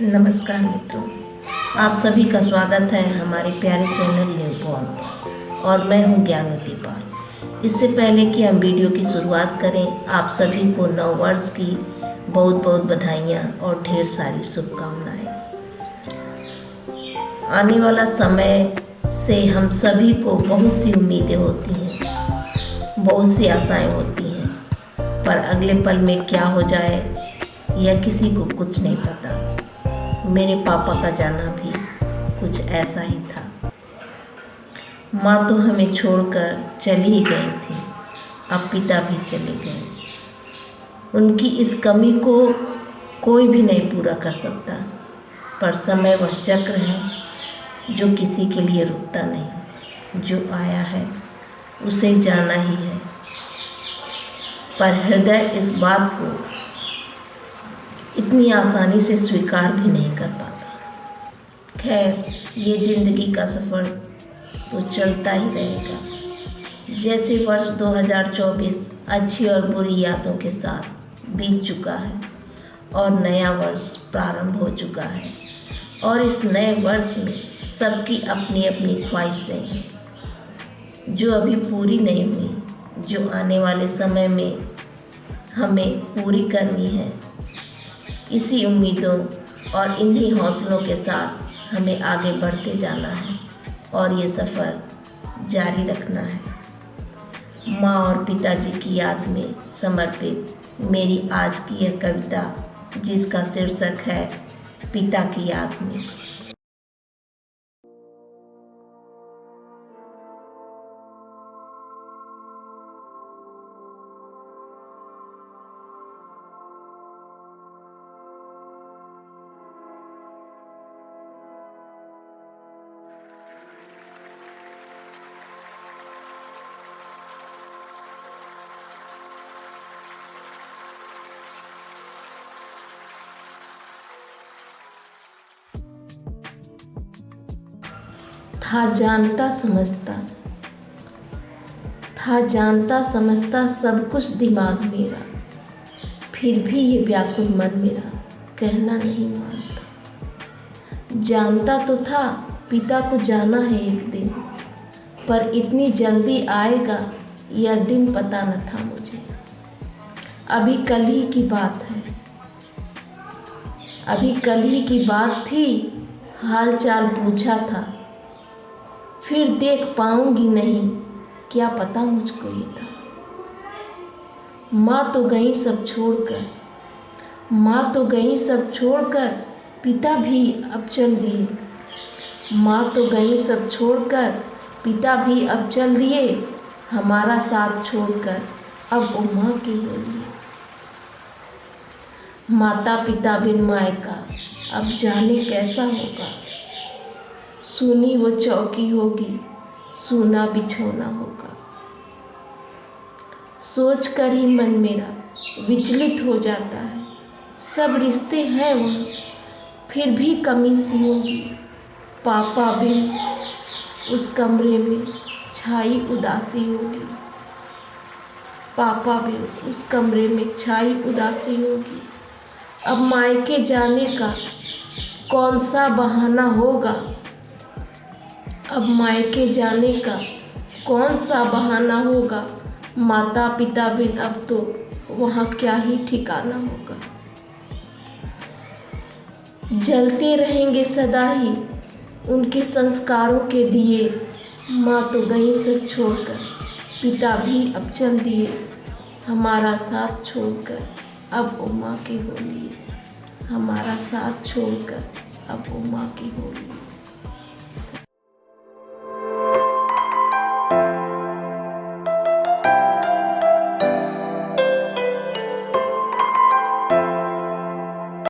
नमस्कार मित्रों, आप सभी का स्वागत है हमारे प्यारे चैनल न्यूबॉर्न पर और मैं हूं ज्ञानवती पाल। इससे पहले कि हम वीडियो की शुरुआत करें, आप सभी को नव वर्ष की बहुत बहुत बधाइयाँ और ढेर सारी शुभकामनाएं। आने वाला समय से हम सभी को बहुत सी उम्मीदें होती हैं, बहुत सी आशाएं होती हैं, पर अगले पल में क्या हो जाए यह किसी को कुछ नहीं पता। मेरे पापा का जाना भी कुछ ऐसा ही था। माँ तो हमें छोड़कर चली ही गई थी, अब पिता भी चले गए। उनकी इस कमी को कोई भी नहीं पूरा कर सकता, पर समय वह चक्र है जो किसी के लिए रुकता नहीं। जो आया है उसे जाना ही है, पर हृदय इस बात को इतनी आसानी से स्वीकार भी नहीं कर पाता। खैर, ये ज़िंदगी का सफ़र तो चलता ही रहेगा। जैसे वर्ष 2024 अच्छी और बुरी यादों के साथ बीत चुका है और नया वर्ष प्रारंभ हो चुका है, और इस नए वर्ष में सबकी अपनी अपनी ख्वाहिशें हैं जो अभी पूरी नहीं हुई, जो आने वाले समय में हमें पूरी करनी है। इसी उम्मीदों और इन्हीं हौसलों के साथ हमें आगे बढ़ते जाना है और ये सफ़र जारी रखना है। माँ और पिताजी की याद में समर्पित मेरी आज की यह कविता, जिसका शीर्षक है पिता की याद में। था जानता समझता सब कुछ दिमाग मेरा, फिर भी ये व्याकुल मन मेरा कहना नहीं मानता। जानता तो था पिता को जाना है एक दिन, पर इतनी जल्दी आएगा यह दिन पता न था मुझे। अभी कल ही की बात थी, हाल चाल पूछा था, फिर देख पाऊंगी नहीं क्या पता मुझको ये था। माँ तो गई सब छोड़कर पिता भी अब चल दिए। माँ तो गई सब छोड़कर पिता भी अब चल दिए, हमारा साथ छोड़कर अब वो माँ की हो लिए। माता पिता बिन मायका अब जाने कैसा होगा, सूनी वो चौकी होगी, सूना बिछौना होगा। सोच कर ही मन मेरा विचलित हो जाता है, सब रिश्ते हैं वहाँ, फिर भी कमी सी होगी। पापा बिन उस कमरे में छाई उदासी होगी, पापा बिन उस कमरे में छाई उदासी होगी। अब मायके जाने का कौन सा बहाना होगा, अब मायके जाने का कौन सा बहाना होगा। माता पिता बिन अब तो वहाँ क्या ही ठिकाना होगा। जलते रहेंगे सदा ही उनके संस्कारों के दिए। माँ तो गई सब छोड़कर पिता भी अब चल दिए, हमारा साथ छोड़कर अब वो माँ की हो लिए। हमारा साथ छोड़कर अब वो माँ की हो लिए।